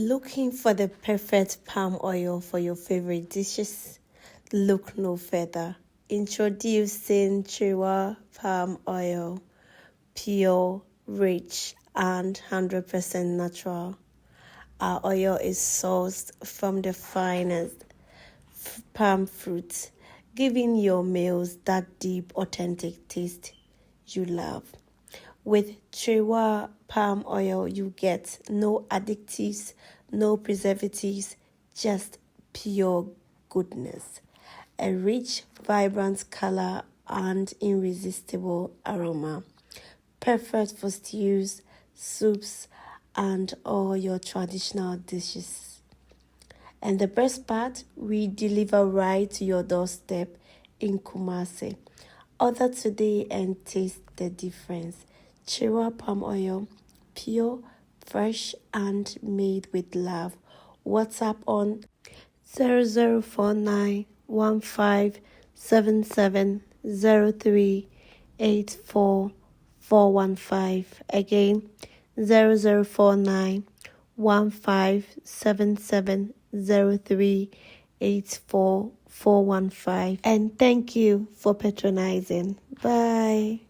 Looking for the perfect palm oil for your favorite dishes? Look no further. Introducing Kyerewaa Palm Oil. Pure, rich, and 100% natural. Our oil is sourced from the finest palm fruit, giving your meals that deep, authentic taste you love. With Kyerewaa Palm Oil, you get no additives, no preservatives, just pure goodness. A rich, vibrant color and irresistible aroma. Perfect for stews, soups, and all your traditional dishes. And the best part, we deliver right to your doorstep in Kumasi. Order today and taste the difference. Kyerewaa Palm Oil, pure, fresh, and made with love. WhatsApp on 0049 1577 0384 415. Again, 0049 1577 0384 415. And thank you for patronizing. Bye.